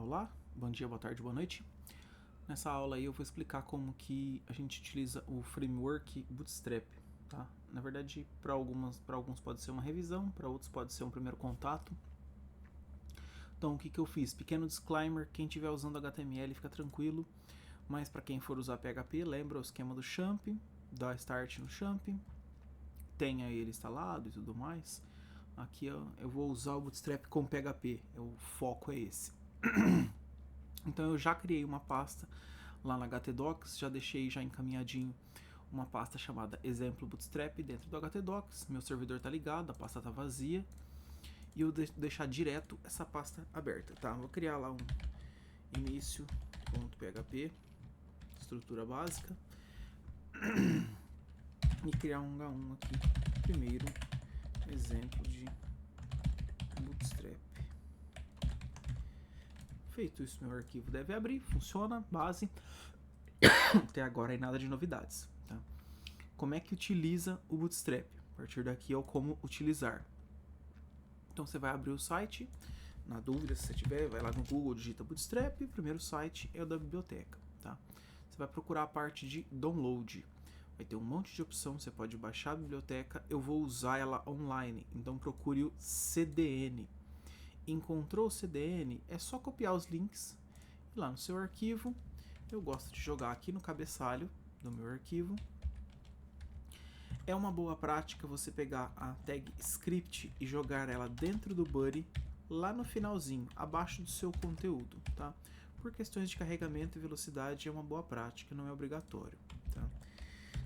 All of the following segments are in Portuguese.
Olá, bom dia, boa tarde, boa noite. Nessa aula aí eu vou explicar como que a gente utiliza o framework Bootstrap, tá? Na verdade, para alguns pode ser uma revisão, para outros pode ser um primeiro contato. Então o que eu fiz? Pequeno disclaimer, quem estiver usando HTML fica tranquilo, mas para quem for usar PHP, lembra o esquema do champ, dá start no champ, tenha ele instalado e tudo mais. Aqui eu vou usar o Bootstrap com PHP, o foco é esse. Então eu já criei uma pasta lá na htdocs, já deixei já encaminhadinho uma pasta chamada exemplo bootstrap dentro do htdocs, meu servidor está ligado, a pasta está vazia, e eu deixar direto essa pasta aberta, tá? Vou criar lá um início.php, estrutura básica, e criar um H1 aqui, primeiro exemplo de bootstrap. Feito isso, meu arquivo deve abrir, funciona, base. Até agora aí nada de novidades, tá? Como é que utiliza o Bootstrap? A partir daqui é o como utilizar. Então você vai abrir o site, na dúvida se você tiver, vai lá no Google, digita Bootstrap, o primeiro site é o da biblioteca, tá? Você vai procurar a parte de download. Vai ter um monte de opção, você pode baixar a biblioteca, eu vou usar ela online, então procure o CDN. Encontrou o CDN, é só copiar os links e lá no seu arquivo. Eu gosto de jogar aqui no cabeçalho do meu arquivo. É uma boa prática você pegar a tag script e jogar ela dentro do body, lá no finalzinho, abaixo do seu conteúdo, tá? Por questões de carregamento e velocidade é uma boa prática, não é obrigatório, tá?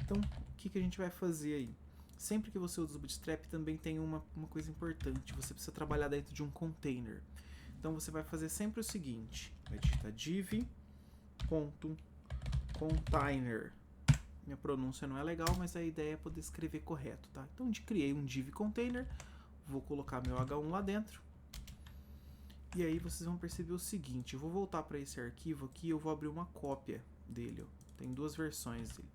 Então, o que a gente vai fazer aí? Sempre que você usa o Bootstrap também tem uma coisa importante, você precisa trabalhar dentro de um container. Então você vai fazer sempre o seguinte, vai digitar div.container. Minha pronúncia não é legal, mas a ideia é poder escrever correto, tá? Então criei um div container, vou colocar meu H1 lá dentro. E aí vocês vão perceber o seguinte, eu vou voltar para esse arquivo aqui, eu vou abrir uma cópia dele, ó. Tem duas versões dele.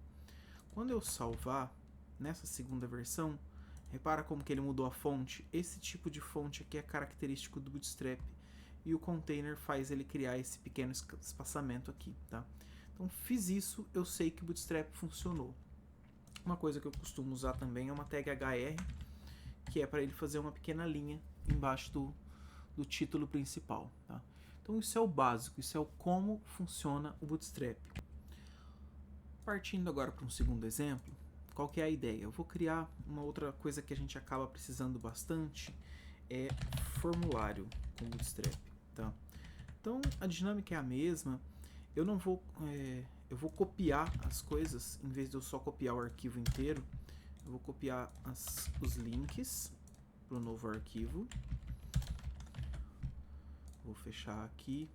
Quando eu salvar, nessa segunda versão, repara como que ele mudou a fonte. Esse tipo de fonte aqui é característico do Bootstrap e o container faz ele criar esse pequeno espaçamento aqui, tá? Então fiz isso, eu sei que o Bootstrap funcionou. Uma coisa que eu costumo usar também é uma tag hr, que é para ele fazer uma pequena linha embaixo do título principal, tá? Então isso é o básico, isso é o como funciona o Bootstrap. Partindo agora para um segundo exemplo, qual que é a ideia? Eu vou criar uma outra coisa que a gente acaba precisando bastante, é formulário com Bootstrap, tá? Então a dinâmica é a mesma, eu não vou, eu vou copiar as coisas, em vez de eu só copiar o arquivo inteiro, eu vou copiar os links para o novo arquivo. Vou fechar aqui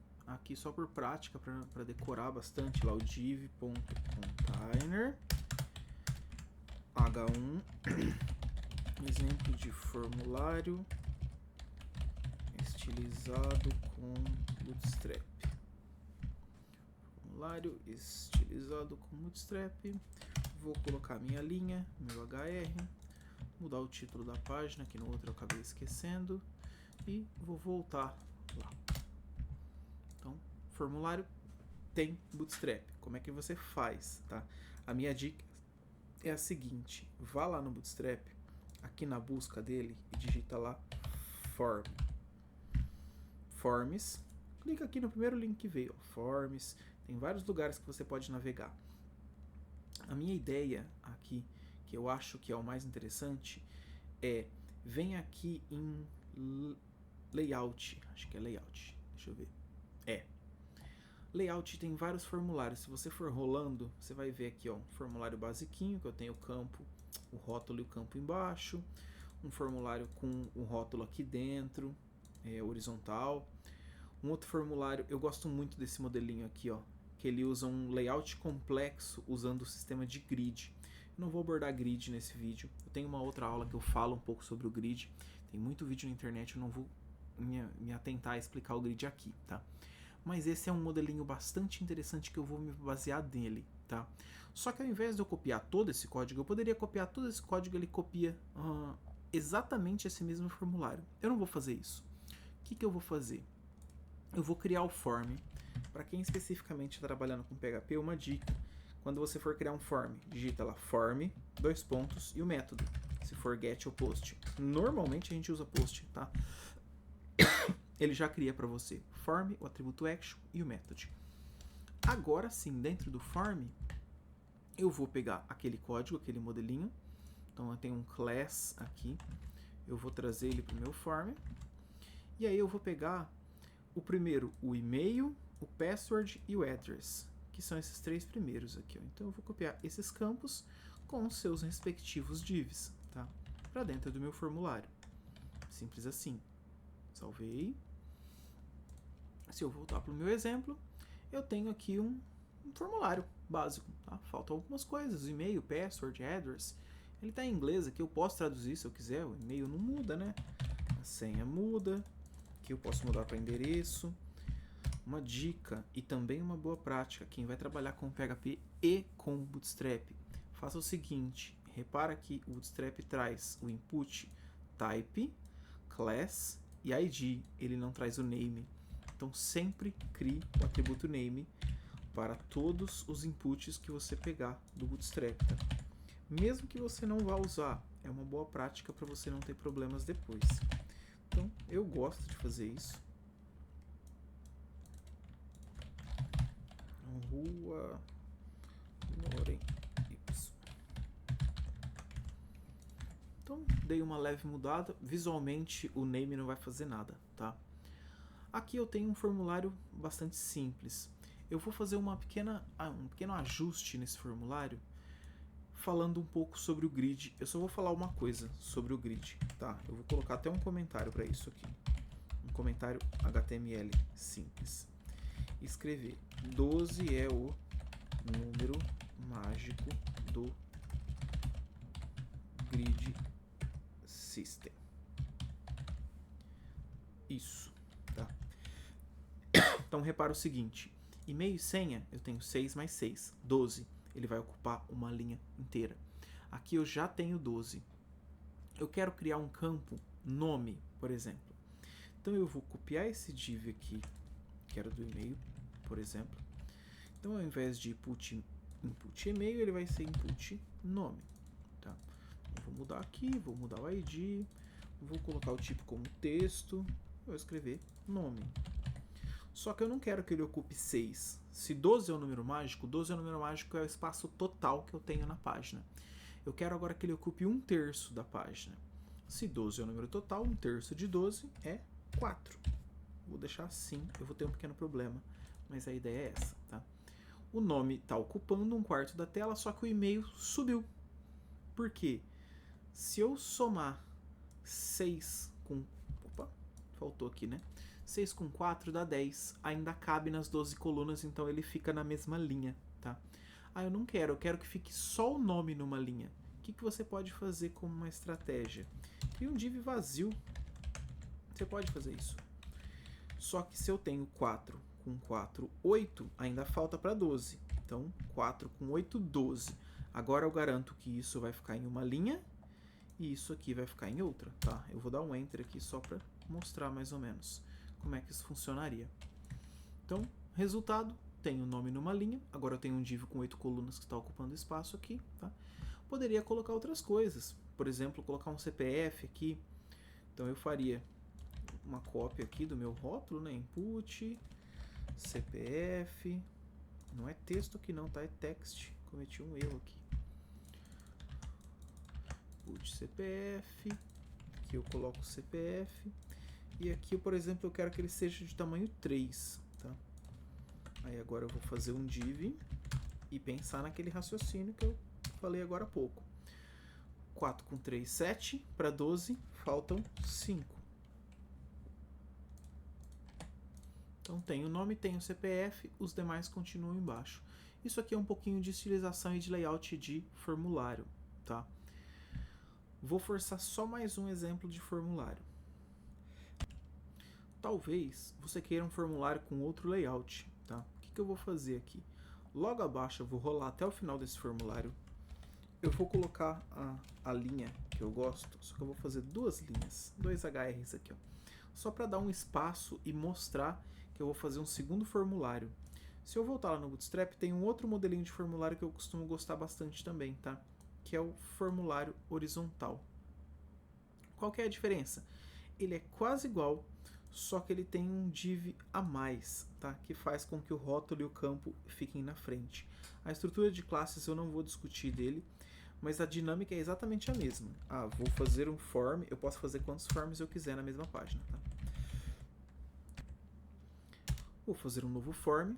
só por prática, para decorar bastante lá o div.container H1 exemplo de formulário estilizado com Bootstrap. Formulário estilizado com Bootstrap. Vou colocar minha linha, meu HR, mudar o título da página, que no outro eu acabei esquecendo, e vou voltar lá. Então, formulário tem Bootstrap. Como é que você faz, tá? A minha dica é a seguinte, vá lá no Bootstrap, aqui na busca dele e digita lá Forms, clica aqui no primeiro link que veio, Forms, tem vários lugares que você pode navegar. A minha ideia aqui, que eu acho que é o mais interessante, vem aqui em Layout, acho que é Layout, deixa eu ver, Layout tem vários formulários, se você for rolando, você vai ver aqui, ó, um formulário basiquinho, que eu tenho o campo, o rótulo e o campo embaixo, um formulário com o rótulo aqui dentro, horizontal, um outro formulário, eu gosto muito desse modelinho aqui, ó, que ele usa um layout complexo usando o sistema de grid. Eu não vou abordar grid nesse vídeo, eu tenho uma outra aula que eu falo um pouco sobre o grid, tem muito vídeo na internet, eu não vou me atentar a explicar o grid aqui, tá? Mas esse é um modelinho bastante interessante que eu vou me basear nele, tá? Só que ao invés de eu copiar todo esse código, eu poderia copiar todo esse código, ele copia exatamente esse mesmo formulário. Eu não vou fazer isso. O que eu vou fazer? eu vou criar o form. Para quem especificamente está trabalhando com PHP, uma dica: quando você for criar um form, digita lá form, 2 pontos e o método, se for get ou post. Normalmente a gente usa post, tá? Ele já cria para você form, o atributo action e o method. Agora sim, dentro do form, eu vou pegar aquele código, aquele modelinho. Então eu tenho um class aqui, eu vou trazer ele para o meu form. E aí eu vou pegar o primeiro, o e-mail, o password e o address, que são esses 3 primeiros aqui. Ó. Então eu vou copiar esses campos com os seus respectivos divs, tá? Para dentro do meu formulário. Simples assim. Salvei. Se eu voltar para o meu exemplo, eu tenho aqui um formulário básico, tá? Faltam algumas coisas, e-mail, password, address. Ele está em inglês aqui, eu posso traduzir se eu quiser, o e-mail não muda, né? A senha muda, aqui eu posso mudar para endereço. Uma dica e também uma boa prática, quem vai trabalhar com PHP e com Bootstrap, faça o seguinte, repara que o Bootstrap traz o input type, class e ID, ele não traz o name. Então sempre crie o atributo name para todos os inputs que você pegar do Bootstrap. Tá? Mesmo que você não vá usar, é uma boa prática para você não ter problemas depois. Então eu gosto de fazer isso. Rua Loren Y. Então dei uma leve mudada. Visualmente o name não vai fazer nada, tá? Aqui eu tenho um formulário bastante simples. Eu vou fazer um pequeno ajuste nesse formulário, falando um pouco sobre o grid. Eu só vou falar uma coisa sobre o grid, tá? Eu vou colocar até um comentário para isso aqui. Um comentário HTML simples. Escrever 12 é o número mágico do grid system. Isso, tá? Então repara o seguinte, e-mail e senha eu tenho 6 mais 6, 12. Ele vai ocupar uma linha inteira. Aqui eu já tenho 12. Eu quero criar um campo nome, por exemplo. Então eu vou copiar esse div aqui, que era do e-mail, por exemplo. Então ao invés de input e-mail, ele vai ser input nome. Tá? Eu vou mudar aqui, vou mudar o ID, vou colocar o tipo como texto, vou escrever nome. Só que eu não quero que ele ocupe 6. Se 12 é o número mágico, 12 é o número mágico, é o espaço total que eu tenho na página. Eu quero agora que ele ocupe 1/3 da página. Se 12 é o número total, 1/3 de 12 é 4. Vou deixar assim, eu vou ter um pequeno problema, mas a ideia é essa, tá? O nome está ocupando 1/4 da tela, só que o e-mail subiu. Por quê? Se eu somar 6 com... Opa, faltou aqui, né? 6 com 4 dá 10. Ainda cabe nas 12 colunas, então ele fica na mesma linha, tá? Ah, eu não quero. Eu quero que fique só o nome numa linha. O que você pode fazer como uma estratégia? Cria um div vazio. Você pode fazer isso. Só que se eu tenho 4 com 4, 8, ainda falta para 12. Então, 4 com 8, 12. Agora eu garanto que isso vai ficar em uma linha e isso aqui vai ficar em outra, tá? Eu vou dar um Enter aqui só para mostrar mais ou menos como é que isso funcionaria. Então, resultado, tenho o nome numa linha, agora eu tenho um div com 8 colunas que está ocupando espaço aqui, tá? Poderia colocar outras coisas, por exemplo, colocar um CPF aqui, então eu faria uma cópia aqui do meu rótulo, né? Input, CPF, não é texto aqui não, tá? É text, cometi um erro aqui. Input CPF, aqui eu coloco o CPF, e aqui, por exemplo, eu quero que ele seja de tamanho 3, tá? Aí agora eu vou fazer um div e pensar naquele raciocínio que eu falei agora há pouco. 4 com 3, 7, para 12, faltam 5. Então tem o nome, tem o CPF, os demais continuam embaixo. Isso aqui é um pouquinho de estilização e de layout de formulário, tá? Vou forçar só mais um exemplo de formulário. Talvez você queira um formulário com outro layout, tá? O que eu vou fazer aqui? Logo abaixo eu vou rolar até o final desse formulário. Eu vou colocar a linha que eu gosto, só que eu vou fazer 2 linhas, 2 HRs aqui, ó. Só para dar um espaço e mostrar que que eu vou fazer um segundo formulário. Se eu voltar lá no Bootstrap, tem um outro modelinho de formulário que eu costumo gostar bastante também, tá? Que é o formulário horizontal. Qual que é a diferença? Ele é quase igual, só que ele tem um div a mais, tá? Que faz com que o rótulo e o campo fiquem na frente. A estrutura de classes eu não vou discutir dele, mas a dinâmica é exatamente a mesma. Ah, vou fazer um form, eu posso fazer quantos forms eu quiser na mesma página, tá? Vou fazer um novo form.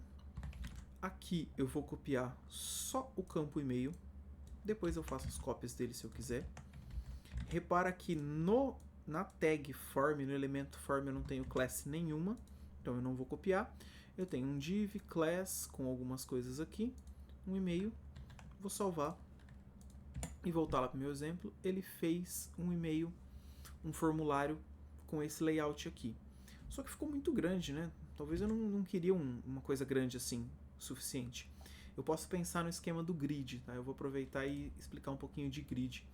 Aqui eu vou copiar só o campo e-mail. Depois eu faço as cópias dele se eu quiser. Repara que na tag form, no elemento form, eu não tenho classe nenhuma. Então eu não vou copiar. Eu tenho um div, class, com algumas coisas aqui. Um e-mail. Vou salvar. E voltar lá para o meu exemplo. Ele fez um e-mail, um formulário com esse layout aqui. Só que ficou muito grande, né? Talvez eu não queria uma coisa grande assim, suficiente. Eu posso pensar no esquema do grid, tá? Eu vou aproveitar e explicar um pouquinho de grid.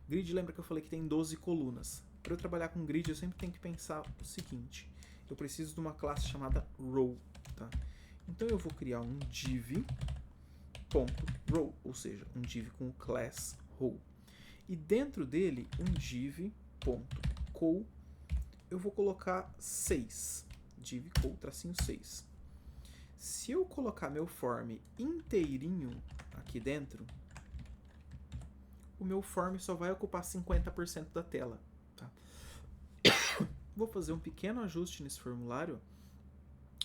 Grid, lembra que eu falei que tem 12 colunas. Para eu trabalhar com grid, eu sempre tenho que pensar o seguinte. Eu preciso de uma classe chamada row, tá? Então eu vou criar um div.row, ou seja, um div com o class row. E dentro dele, um div.col, eu vou colocar 6. div.col-6. Se eu colocar meu form inteirinho aqui dentro, o meu form só vai ocupar 50% da tela. Tá? Vou fazer um pequeno ajuste nesse formulário.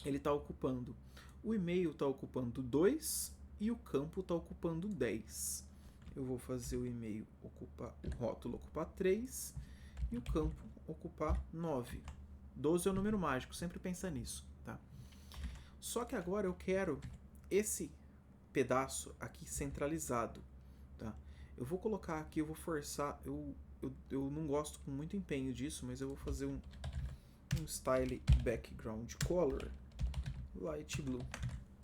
Ele está ocupando, o e-mail está ocupando 2 e o campo está ocupando 10. Eu vou fazer o e-mail ocupar, o rótulo ocupar 3 e o campo ocupar 9. 12 é o número mágico, sempre pensa nisso. Tá? Só que agora eu quero esse pedaço aqui centralizado. Tá? Eu vou colocar aqui, eu vou forçar, eu não gosto com muito empenho disso, mas eu vou fazer um style background color light blue,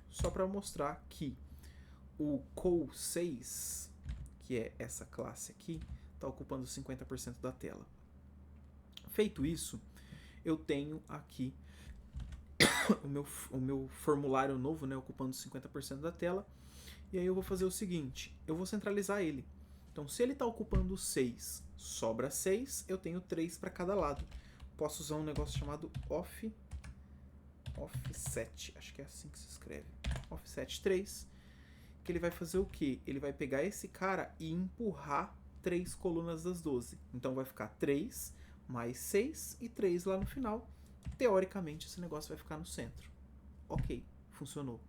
só para mostrar que o col6, que é essa classe aqui, está ocupando 50% da tela. Feito isso, eu tenho aqui o meu formulário novo, né, ocupando 50% da tela. E aí eu vou fazer o seguinte, eu vou centralizar ele. Então, se ele está ocupando 6, sobra 6, eu tenho 3 para cada lado. Posso usar um negócio chamado offset, acho que é assim que se escreve, offset 3, que ele vai fazer o quê? Ele vai pegar esse cara e empurrar 3 colunas das 12. Então vai ficar 3 mais 6 e 3 lá no final. Teoricamente esse negócio vai ficar no centro. Ok, funcionou.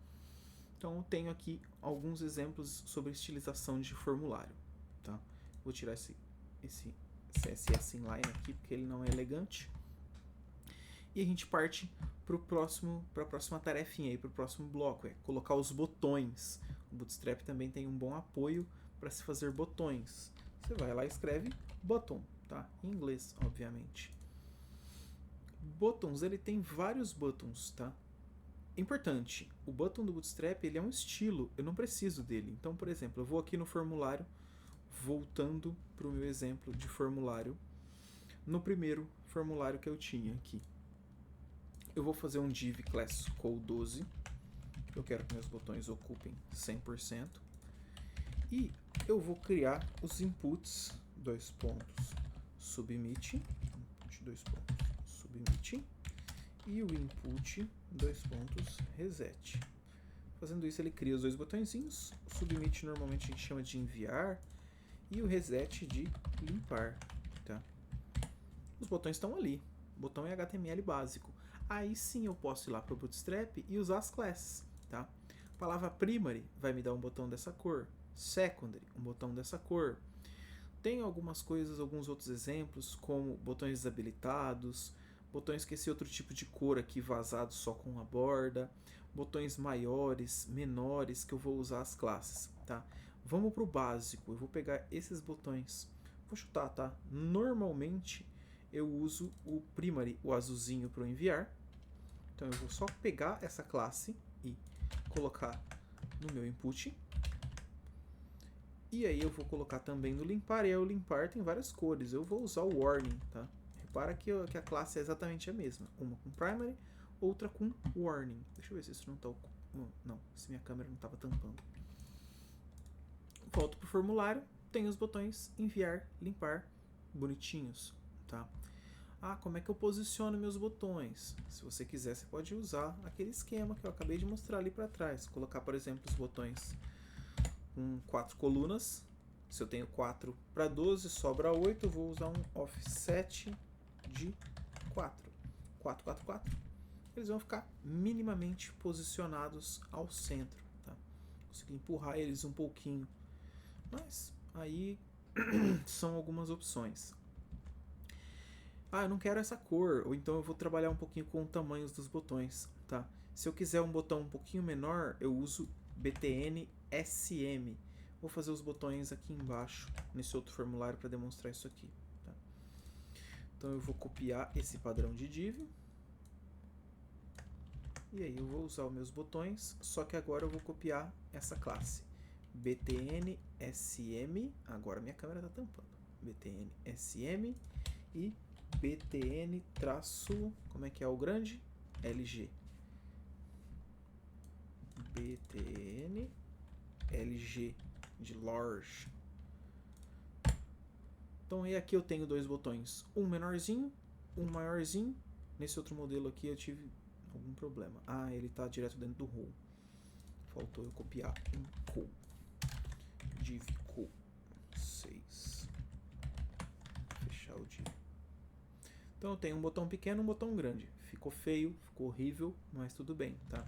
Então eu tenho aqui alguns exemplos sobre estilização de formulário. Tá? Vou tirar esse CSS inline aqui porque ele não é elegante. E a gente parte para a próxima tarefinha, para o próximo bloco, é colocar os botões. O Bootstrap também tem um bom apoio para se fazer botões. Você vai lá e escreve button, tá? Em inglês, obviamente. Buttons, ele tem vários buttons, tá? Importante, o button do Bootstrap ele é um estilo, eu não preciso dele. Então, por exemplo, eu vou aqui no formulário, voltando para o meu exemplo de formulário, no primeiro formulário que eu tinha aqui. Eu vou fazer um div class col12, eu quero que meus botões ocupem 100%, e eu vou criar os inputs, submit, submit, e o input, reset. Fazendo isso, ele cria os 2 botõezinhos. O submit normalmente a gente chama de enviar e o reset de limpar. Tá? Os botões estão ali. O botão é HTML básico. Aí sim eu posso ir lá para o Bootstrap e usar as classes. Tá? A palavra primary vai me dar um botão dessa cor. Secondary, um botão dessa cor. Tem algumas coisas, alguns outros exemplos, como botões desabilitados, botões com esse outro tipo de cor aqui vazado só com a borda, botões maiores, menores, que eu vou usar as classes, tá? Vamos para o básico, eu vou pegar esses botões, vou chutar, tá? Normalmente eu uso o primary, o azulzinho para enviar, então eu vou só pegar essa classe e colocar no meu input. E aí eu vou colocar também no limpar, e aí o limpar tem várias cores, eu vou usar o warning, tá? Repara que a classe é exatamente a mesma, uma com primary, outra com warning. Deixa eu ver se isso não tá... Não, se minha câmera não estava tampando. Volto pro formulário, tem os botões enviar, limpar, bonitinhos, tá? Ah, como é que eu posiciono meus botões? Se você quiser, você pode usar aquele esquema que eu acabei de mostrar ali para trás. Colocar, por exemplo, os botões com 4 colunas. Se eu tenho 4 para 12, sobra 8, eu vou usar um offset de 4. 4, 4, 4. Eles vão ficar minimamente posicionados ao centro, tá? Consegui empurrar eles um pouquinho, mas aí são algumas opções. Ah, eu não quero essa cor, ou então eu vou trabalhar um pouquinho com os tamanhos dos botões, tá? Se eu quiser um botão um pouquinho menor, eu uso BTN SM. Vou fazer os botões aqui embaixo, nesse outro formulário, para demonstrar isso aqui, tá? Então eu vou copiar esse padrão de div. E aí eu vou usar os meus botões, só que agora eu vou copiar essa classe. BTN SM, agora minha câmera está tampando. BTN SM e BTN traço, como é que é o grande? LG. BTN LG de large. Então aí aqui eu tenho dois botões, um menorzinho, um maiorzinho. Nesse outro modelo aqui eu tive algum problema. Ah, ele está direto dentro do row. Faltou eu copiar um co. Div co 6. Fechar o div. Então eu tenho um botão pequeno e um botão grande. Ficou feio, ficou horrível, mas tudo bem, tá?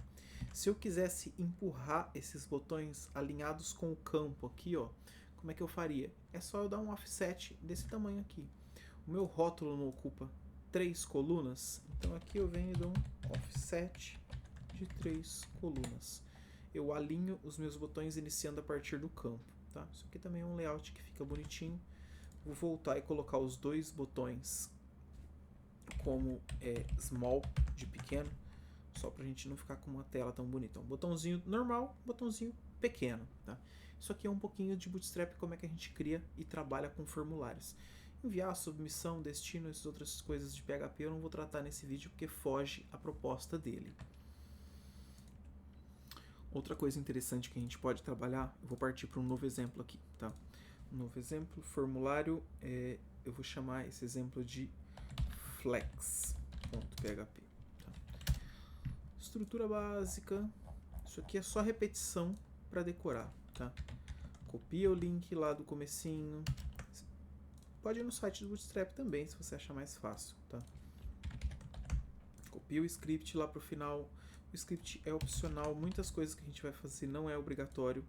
Se eu quisesse empurrar esses botões alinhados com o campo aqui, ó, como é que eu faria? É só eu dar um offset desse tamanho aqui. O meu rótulo não ocupa 3 colunas, então aqui eu venho e dou um offset de 3 colunas. Eu alinho os meus botões iniciando a partir do campo, tá? Isso aqui também é um layout que fica bonitinho. Vou voltar e colocar os dois botões como small, de pequeno, só pra gente não ficar com uma tela tão bonita. Um botãozinho normal, um botãozinho pequeno, tá? Isso aqui é um pouquinho de Bootstrap, como é que a gente cria e trabalha com formulários. Enviar, submissão, destino, essas outras coisas de PHP eu não vou tratar nesse vídeo porque foge a proposta dele. Outra coisa interessante que a gente pode trabalhar, eu vou partir para um novo exemplo aqui, tá? Um novo exemplo, formulário, eu vou chamar esse exemplo de flex.php. Tá? Estrutura básica, isso aqui é só repetição para decorar, tá? Copia o link lá do comecinho. Pode ir no site do Bootstrap também, se você achar mais fácil, tá? Copia o script lá pro final. O script é opcional, muitas coisas que a gente vai fazer não é obrigatório.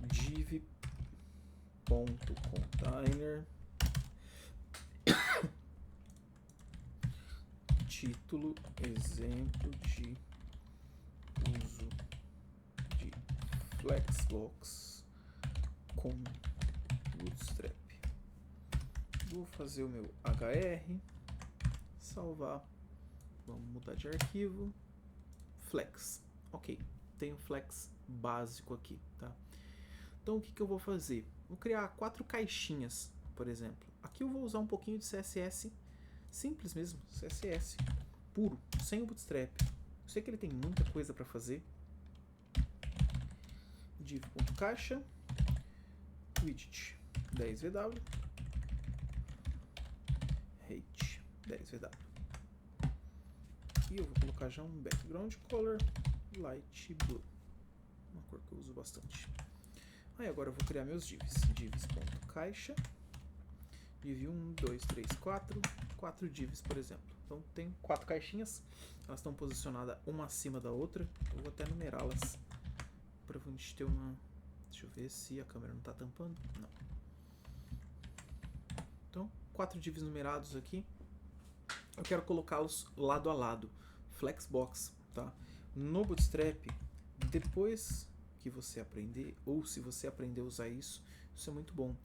div.container título, exemplo de uso de Flexbox com Bootstrap. Vou fazer o meu HR, salvar, vamos mudar de arquivo, Flex, ok, tenho Flex básico aqui, tá? Então o que eu vou fazer? Vou criar 4 caixinhas, por exemplo. Aqui eu vou usar um pouquinho de CSS, simples mesmo, CSS puro, sem o Bootstrap. Eu sei que ele tem muita coisa para fazer. div.caixa, widget 10vw, height 10vw. E eu vou colocar já um background color light blue, uma cor que eu uso bastante. Aí agora eu vou criar meus divs. divs.caixa, div 1, 2, 3, 4 divs, por exemplo. Então tem 4 caixinhas, elas estão posicionadas uma acima da outra. Eu vou até numerá-las para a gente ter uma... Deixa eu ver se a câmera não está tampando. Não. Então, 4 divs numerados aqui. Eu quero colocá-los lado a lado. Flexbox, tá? No Bootstrap, depois que você aprender, ou se você aprender a usar isso, isso é muito bom.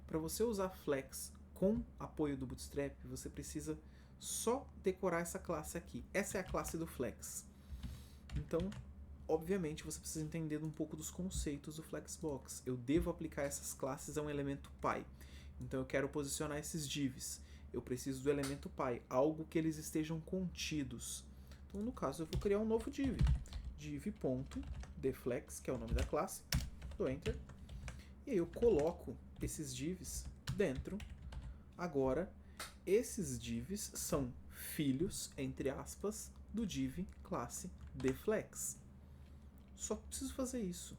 Para você usar Flex com apoio do Bootstrap, você precisa só decorar essa classe aqui. Essa é a classe do Flex. Então, obviamente, você precisa entender um pouco dos conceitos do Flexbox. Eu devo aplicar essas classes a um elemento Py. Então, eu quero posicionar esses divs. Eu preciso do elemento Py, algo que eles estejam contidos. Então, no caso, eu vou criar um novo div. div.deflex, que é o nome da classe, dou Enter. E aí eu coloco esses divs dentro. Agora, esses divs são filhos, entre aspas, do div classe deflex. Só preciso fazer isso.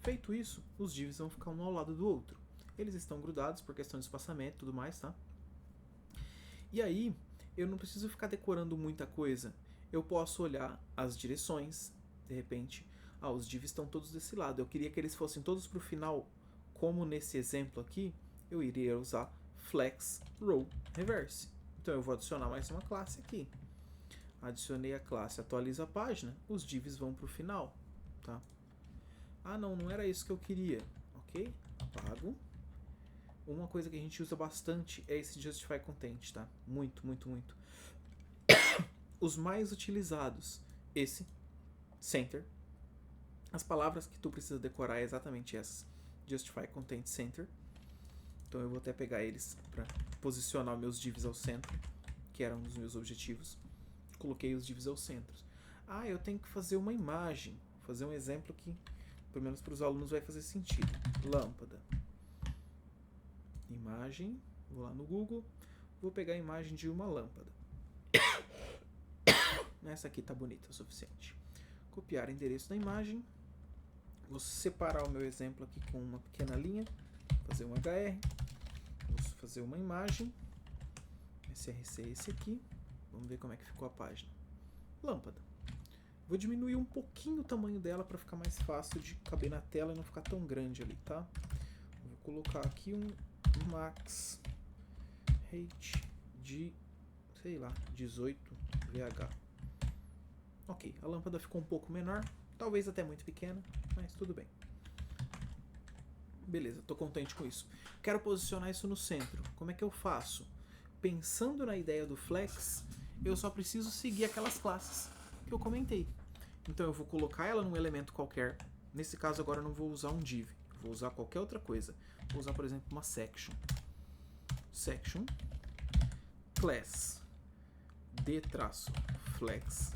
Feito isso, os divs vão ficar um ao lado do outro. Eles estão grudados por questão de espaçamento e tudo mais, tá? E aí, eu não preciso ficar decorando muita coisa. Eu posso olhar as direções, de repente, os divs estão todos desse lado. Eu queria que eles fossem todos para o final, como nesse exemplo aqui, eu iria usar flex row reverse. Então eu vou adicionar mais uma classe aqui. Adicionei a classe atualiza a página, os divs vão para o final, tá? Ah, não era isso que eu queria. Ok? Apago. Uma coisa que a gente usa bastante é esse justify content, tá? Muito, muito, muito. Os mais utilizados, esse, center. As palavras que tu precisa decorar é exatamente essas. Justify content center. Então eu vou até pegar eles para posicionar meus divs ao centro, que era um dos meus objetivos. Coloquei os divs ao centro. Ah, eu tenho que fazer uma imagem. Vou fazer um exemplo que, pelo menos para os alunos, vai fazer sentido. Lâmpada. Imagem. Vou lá no Google. Vou pegar a imagem de uma lâmpada. Essa aqui tá bonita o suficiente. Copiar o endereço da imagem. Vou separar o meu exemplo aqui com uma pequena linha. Fazer um HR. Vou fazer uma imagem. SRC é esse aqui. Vamos ver como é que ficou a página. Lâmpada. Vou diminuir um pouquinho o tamanho dela para ficar mais fácil de caber na tela e não ficar tão grande ali, tá? Vou colocar aqui um max height de, sei lá, 18 VH. Ok, a lâmpada ficou um pouco menor, talvez até muito pequena, mas tudo bem. Beleza, estou contente com isso. Quero posicionar isso no centro. Como é que eu faço? Pensando na ideia do flex, eu só preciso seguir aquelas classes que eu comentei. Então eu vou colocar ela num elemento qualquer. Nesse caso agora eu não vou usar um div, vou usar qualquer outra coisa. Vou usar, por exemplo, uma section. Section class d-flex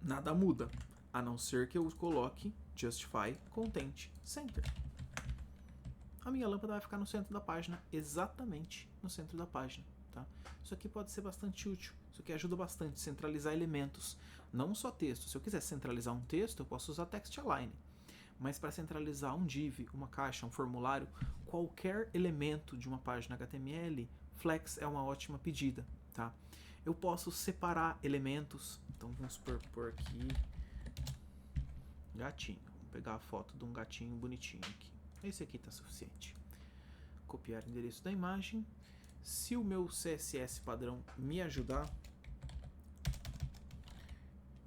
nada muda, a não ser que eu coloque justify content center. A minha lâmpada vai ficar no centro da página, exatamente no centro da página, tá? Isso aqui pode ser bastante útil, isso aqui ajuda bastante, centralizar elementos, não só texto. Se eu quiser centralizar um texto, eu posso usar text align, mas para centralizar um div, uma caixa, um formulário, qualquer elemento de uma página HTML, flex é uma ótima pedida, tá? Eu posso separar elementos, então vamos por aqui, gatinho, vamos pegar a foto de um gatinho bonitinho aqui. Esse aqui está suficiente. Copiar o endereço da imagem. Se o meu CSS padrão me ajudar,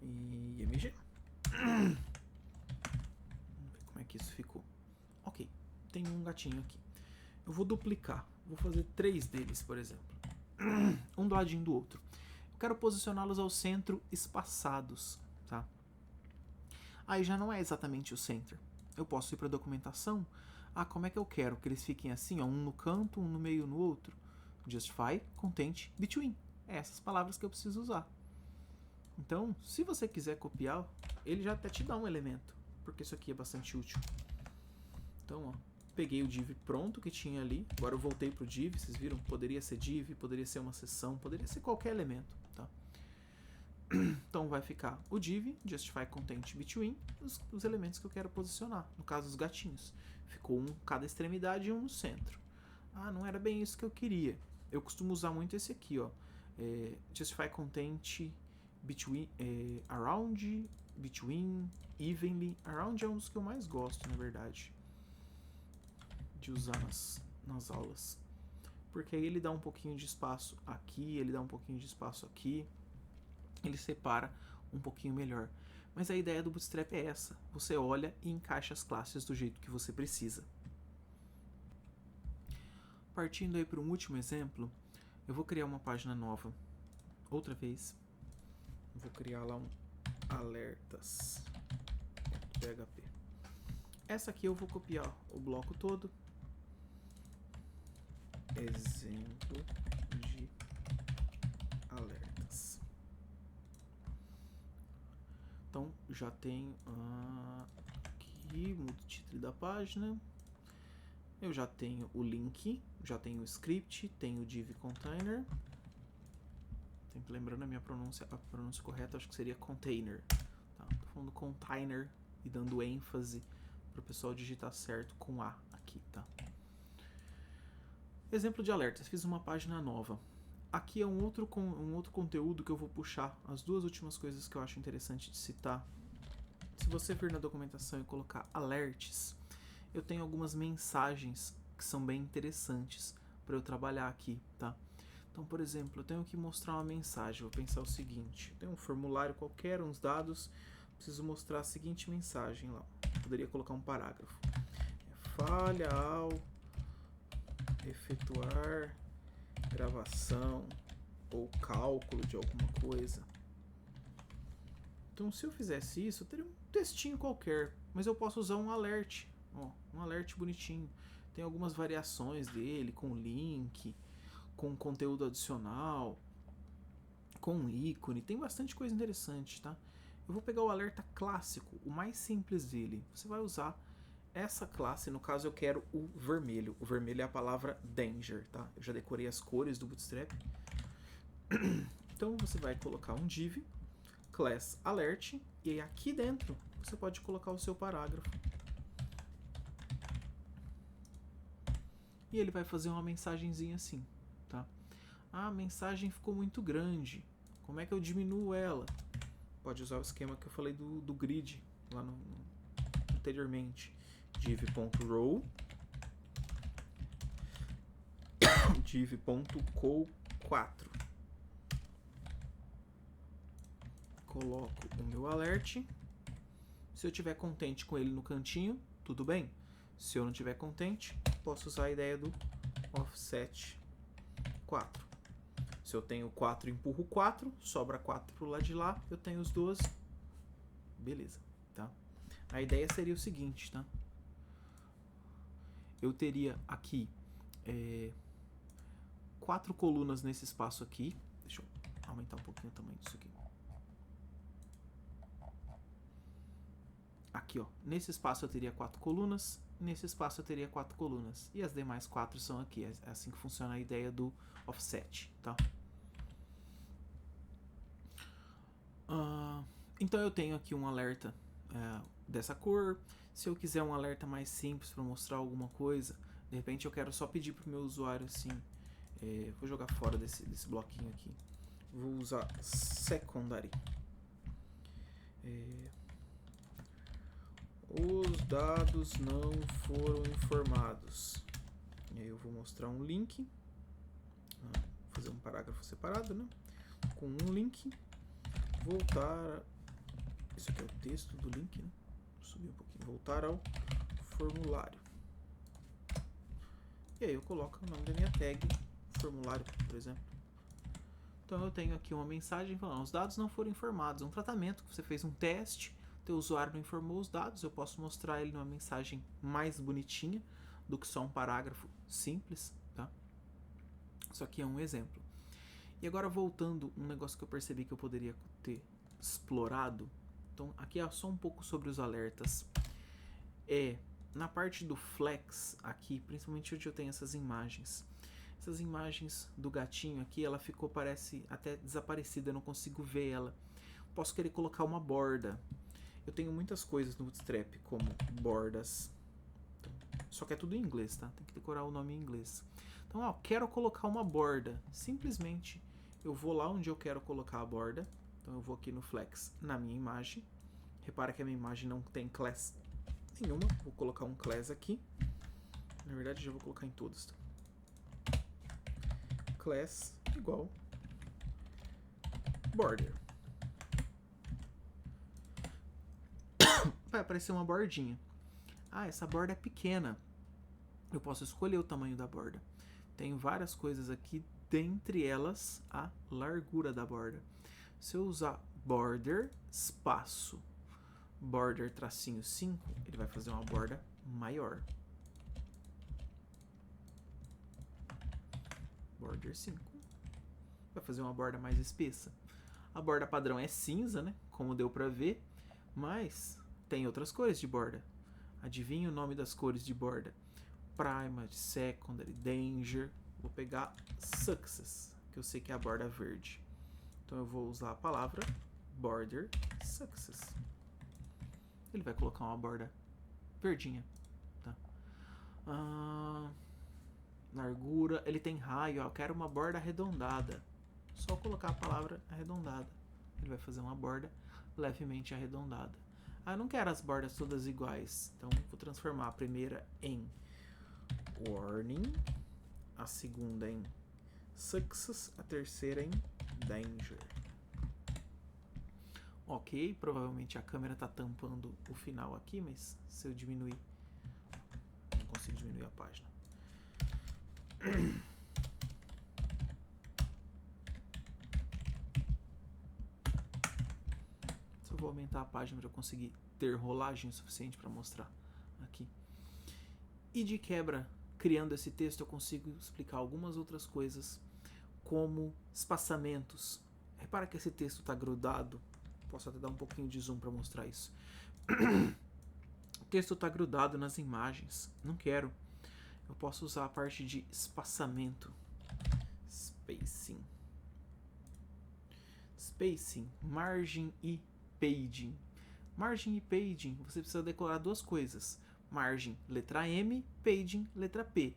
IMG. Vamos ver como é que isso ficou. Ok, tem um gatinho aqui. Eu vou duplicar. Vou fazer 3 deles, por exemplo. Um do ladinho do outro. Eu quero posicioná-los ao centro espaçados, tá? Aí já não é exatamente o center. Eu posso ir para a documentação. Ah, como é que eu quero que eles fiquem assim, ó, um no canto, um no meio, no outro? Justify, content, between. É essas palavras que eu preciso usar. Então, se você quiser copiar, ele já até te dá um elemento, porque isso aqui é bastante útil. Então, ó, peguei o div pronto que tinha ali, agora eu voltei pro div, vocês viram? Poderia ser div, poderia ser uma seção, poderia ser qualquer elemento, tá? Então vai ficar o div, justify content between, os elementos que eu quero posicionar, no caso os gatinhos. Ficou um cada extremidade e um no centro. Ah, não era bem isso que eu queria. Eu costumo usar muito esse aqui, ó. Justify content between, around, between, evenly. Around é um dos que eu mais gosto, na verdade, de usar nas aulas. Porque aí ele dá um pouquinho de espaço aqui, ele dá um pouquinho de espaço aqui. Ele separa um pouquinho melhor. Mas a ideia do Bootstrap é essa. Você olha e encaixa as classes do jeito que você precisa. Partindo aí para um último exemplo, eu vou criar uma página nova. Outra vez. Vou criar lá um alertas.php. Essa aqui eu vou copiar o bloco todo. exemplo de alertas. Então, já tenho aqui, mudo o título da página. Eu já tenho o link, já tenho o script, tenho o div container. Sempre lembrando a pronúncia correta, acho que seria container. Tá? Tô falando container e dando ênfase para o pessoal digitar certo com A aqui, tá? Exemplo de alertas, fiz uma página nova. Aqui é um outro conteúdo que eu vou puxar as duas últimas coisas que eu acho interessante de citar. Se você vir na documentação e colocar alerts, eu tenho algumas mensagens que são bem interessantes para eu trabalhar aqui, tá? Então, por exemplo, eu tenho que mostrar uma mensagem. Vou pensar o seguinte: eu tenho um formulário qualquer, uns dados, preciso mostrar a seguinte mensagem lá. Eu poderia colocar um parágrafo. Falha ao efetuar gravação ou cálculo de alguma coisa. Então, se eu fizesse isso, eu teria um textinho qualquer, mas eu posso usar um alert. Ó, um alert bonitinho. Tem algumas variações dele, com link, com conteúdo adicional, com ícone. Tem bastante coisa interessante, tá? Eu vou pegar o alerta clássico, o mais simples dele. Você vai usar essa classe, no caso eu quero o vermelho. O vermelho é a palavra danger, tá? Eu já decorei as cores do Bootstrap. Então você vai colocar um div, class alert, e aí aqui dentro você pode colocar o seu parágrafo. E ele vai fazer uma mensagenzinha assim, tá? Ah, a mensagem ficou muito grande. Como é que eu diminuo ela? Pode usar o esquema que eu falei do grid lá anteriormente. div.row div.cow4. Coloco o meu alert. Se eu tiver contente com ele no cantinho, tudo bem. Se eu não tiver contente, posso usar a ideia do offset 4. Se eu tenho 4, empurro 4, sobra 4 pro lado de lá, eu tenho os 12. Beleza, tá? A ideia seria o seguinte, tá? Eu teria aqui 4 colunas nesse espaço aqui. Deixa eu aumentar um pouquinho o tamanho disso aqui. Aqui, ó, nesse espaço eu teria 4 colunas, nesse espaço eu teria 4 colunas, e as demais 4 são aqui. É assim que funciona a ideia do offset, tá? Então eu tenho aqui um alerta dessa cor. Se eu quiser um alerta mais simples para mostrar alguma coisa, de repente eu quero só pedir para o meu usuário assim, vou jogar fora desse bloquinho aqui, vou usar secondary. Os dados não foram informados. E aí eu vou mostrar um link, vou fazer um parágrafo separado, né? Com um link, voltar. Isso aqui é o texto do link, né? Vou subir um pouquinho. Voltar ao formulário. E aí eu coloco o nome da minha tag, formulário, por exemplo. Então eu tenho aqui uma mensagem falando: os dados não foram informados. É um tratamento que você fez um teste. O usuário não informou os dados, eu posso mostrar ele numa mensagem mais bonitinha do que só um parágrafo simples, tá? Isso aqui é um exemplo. E agora voltando, um negócio que eu percebi que eu poderia ter explorado. Então aqui é só um pouco sobre os alertas. Na parte do flex aqui, principalmente onde eu tenho essas imagens. Essas imagens do gatinho aqui, ela ficou, parece, até desaparecida, eu não consigo ver ela. Posso querer colocar uma borda. Eu tenho muitas coisas no Bootstrap, como bordas. Só que é tudo em inglês, tá? Tem que decorar o nome em inglês. Então, ó, quero colocar uma borda. Simplesmente, eu vou lá onde eu quero colocar a borda. Então, eu vou aqui no Flex, na minha imagem. Repara que a minha imagem não tem class nenhuma. Vou colocar um class aqui. Na verdade, já vou colocar em todos. Tá? Class igual border. Vai aparecer uma bordinha. Ah, essa borda é pequena. Eu posso escolher o tamanho da borda. Tenho várias coisas aqui, dentre elas a largura da borda. Se eu usar border, espaço, border tracinho 5, ele vai fazer uma borda maior. border 5. Vai fazer uma borda mais espessa. A borda padrão é cinza, né? Como deu pra ver, mas tem outras cores de borda. Adivinha o nome das cores de borda? Primary, Secondary, Danger. Vou pegar Success, que eu sei que é a borda verde. Então eu vou usar a palavra Border Success. Ele vai colocar uma borda verdinha. Tá? Largura, ele tem raio, ó, eu quero uma borda arredondada. Só colocar a palavra arredondada. Ele vai fazer uma borda levemente arredondada. Eu não quero as bordas todas iguais. Então vou transformar a primeira em Warning, a segunda em Success, a terceira em Danger. Ok, provavelmente a câmera está tampando o final aqui, mas se eu diminuir, não consigo diminuir a página. Só vou aumentar a página para eu conseguir ter rolagem suficiente para mostrar aqui. E de quebra, criando esse texto, eu consigo explicar algumas outras coisas, como espaçamentos. Repara que esse texto está grudado. Posso até dar um pouquinho de zoom para mostrar isso. O texto está grudado nas imagens. Não quero. Eu posso usar a parte de espaçamento. Spacing. Spacing, margem e paging. Margem e paging, você precisa decorar duas coisas. Margem, letra M, paging, letra P.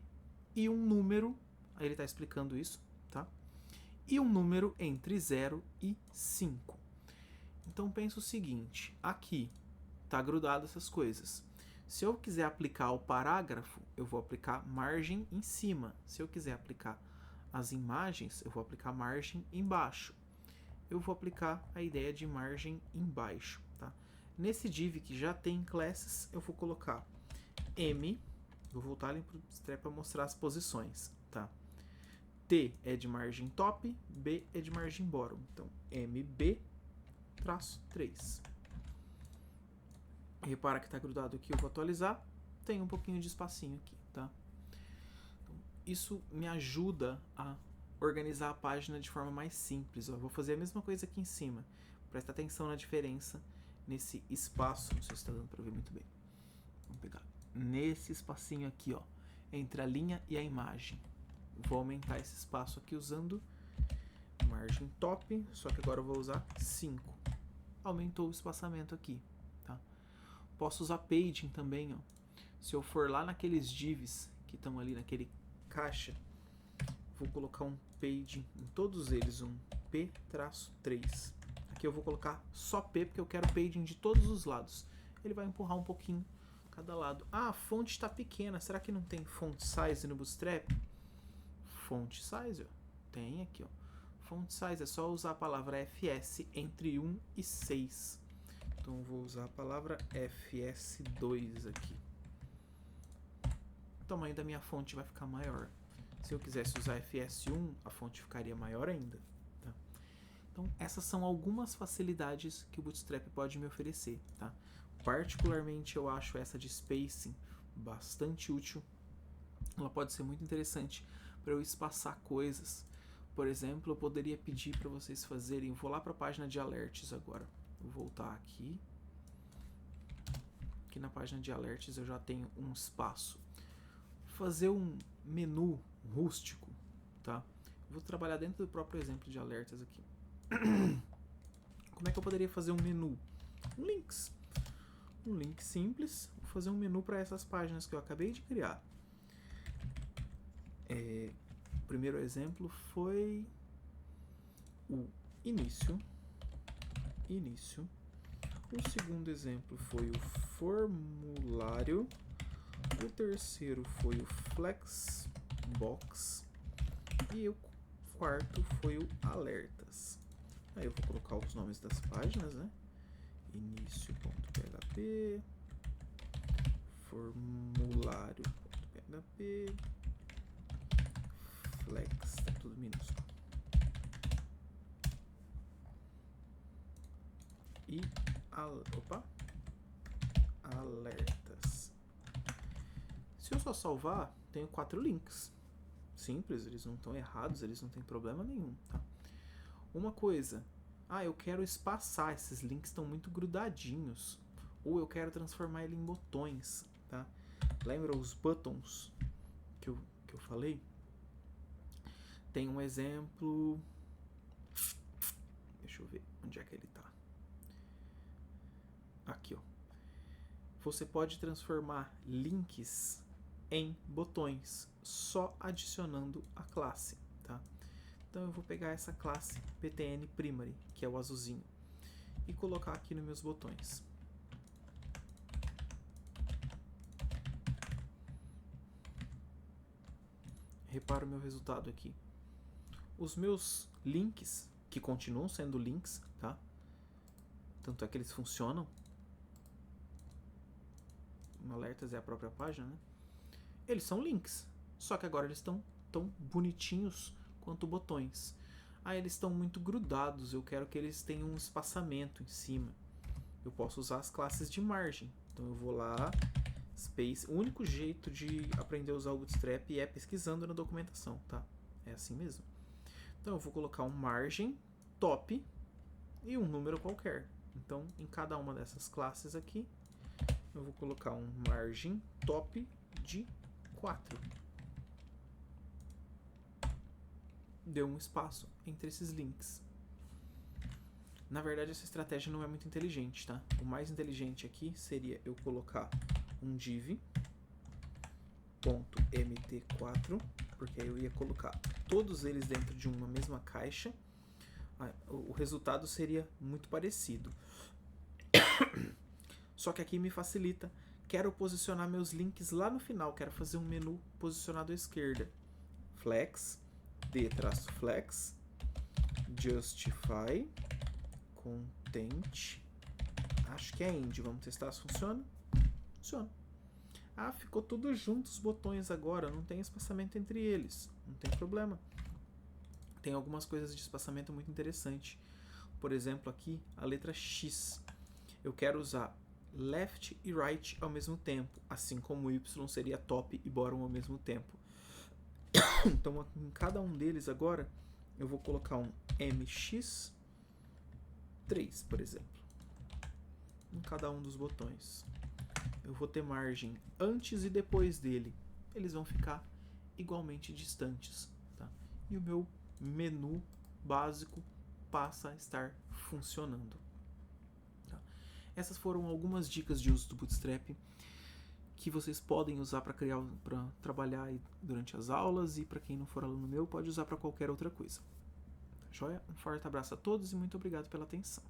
E um número, aí ele está explicando isso, tá? E um número entre 0 e 5. Então pensa o seguinte, aqui está grudado essas coisas. Se eu quiser aplicar o parágrafo, eu vou aplicar margem em cima. Se eu quiser aplicar as imagens, eu vou aplicar margem embaixo. Eu vou aplicar a ideia de margem embaixo, tá? Nesse div que já tem classes, eu vou colocar M, vou voltar ali para o Bootstrap para mostrar as posições, tá? T é de margem top, B é de margem bottom. Então, MB traço 3. Repara que está grudado aqui, eu vou atualizar. Tem um pouquinho de espacinho aqui, tá? Então, isso me ajuda a organizar a página de forma mais simples. Eu vou fazer a mesma coisa aqui em cima. Presta atenção na diferença nesse espaço. Não sei se está dando para ver muito bem. Vamos pegar nesse espacinho aqui, ó, entre a linha e a imagem. Vou aumentar esse espaço aqui usando margem top, só que agora eu vou usar 5. Aumentou o espaçamento aqui, tá? Posso usar paging também, ó. Se eu for lá naqueles divs que estão ali naquele caixa, vou colocar um paging em todos eles, um P-3. Aqui eu vou colocar só P porque eu quero paging de todos os lados. Ele vai empurrar um pouquinho cada lado. Ah, a fonte está pequena. Será que não tem font size no Bootstrap? Font size, ó. Tem aqui, ó. Font size é só usar a palavra FS entre 1 e 6. Então eu vou usar a palavra FS2 aqui. O tamanho da minha fonte vai ficar maior. Se eu quisesse usar FS1, a fonte ficaria maior ainda. Tá? Então essas são algumas facilidades que o Bootstrap pode me oferecer. Tá? Particularmente eu acho essa de spacing bastante útil. Ela pode ser muito interessante para eu espaçar coisas. Por exemplo, eu poderia pedir para vocês fazerem... Eu vou lá para a página de alerts agora. Vou voltar aqui. Aqui na página de alerts eu já tenho um espaço. Fazer um menu rústico, tá? Eu vou trabalhar dentro do próprio exemplo de alertas aqui. Como é que eu poderia fazer um menu? Links. Um link simples. Vou fazer um menu para essas páginas que eu acabei de criar. O primeiro exemplo foi o início. O segundo exemplo foi o formulário. O terceiro foi o flexbox. E o quarto foi o alertas. Aí eu vou colocar os nomes das páginas, né? Início.php, formulário.php, flex, tá tudo minúsculo. E alertas. Se eu só salvar, tenho 4 links. simples, eles não estão errados, eles não têm problema nenhum, tá? Uma coisa, eu quero espaçar, esses links estão muito grudadinhos, ou eu quero transformar ele em botões, tá? Lembra os buttons que eu falei? Tem um exemplo, deixa eu ver onde é que ele tá. Aqui, ó. Você pode transformar links em botões, só adicionando a classe, tá? Então eu vou pegar essa classe PTN Primary, que é o azulzinho, e colocar aqui nos meus botões. Repara o meu resultado aqui. Os meus links, que continuam sendo links, tá? Tanto é que eles funcionam. Alertas é a própria página, né? Eles são links, só que agora eles estão tão bonitinhos quanto botões. Eles estão muito grudados, eu quero que eles tenham um espaçamento em cima. Eu posso usar as classes de margem. Então eu vou lá, Space. O único jeito de aprender a usar o Bootstrap é pesquisando na documentação, tá? É assim mesmo. Então eu vou colocar um margem top e um número qualquer. Então em cada uma dessas classes aqui, eu vou colocar um margem top de 4. Deu um espaço entre esses links. Na verdade, essa estratégia não é muito inteligente, tá? O mais inteligente aqui seria eu colocar um div .mt4, porque aí eu ia colocar todos eles dentro de uma mesma caixa. O resultado seria muito parecido. Só que aqui me facilita. Quero posicionar meus links lá no final. Quero fazer um menu posicionado à esquerda. Flex, D-flex, Justify, Content. Acho que é End. Vamos testar se funciona. Funciona. Ficou tudo junto os botões agora. Não tem espaçamento entre eles. Não tem problema. Tem algumas coisas de espaçamento muito interessante. Por exemplo, aqui a letra X. Eu quero usar left e right ao mesmo tempo, assim como Y seria top e bottom ao mesmo tempo. Então, em cada um deles agora, eu vou colocar um MX3, por exemplo, em cada um dos botões. Eu vou ter margem antes e depois dele. Eles vão ficar igualmente distantes, tá? E o meu menu básico passa a estar funcionando. Essas foram algumas dicas de uso do Bootstrap que vocês podem usar para trabalhar durante as aulas, e para quem não for aluno meu, pode usar para qualquer outra coisa. Joia? Um forte abraço a todos e muito obrigado pela atenção.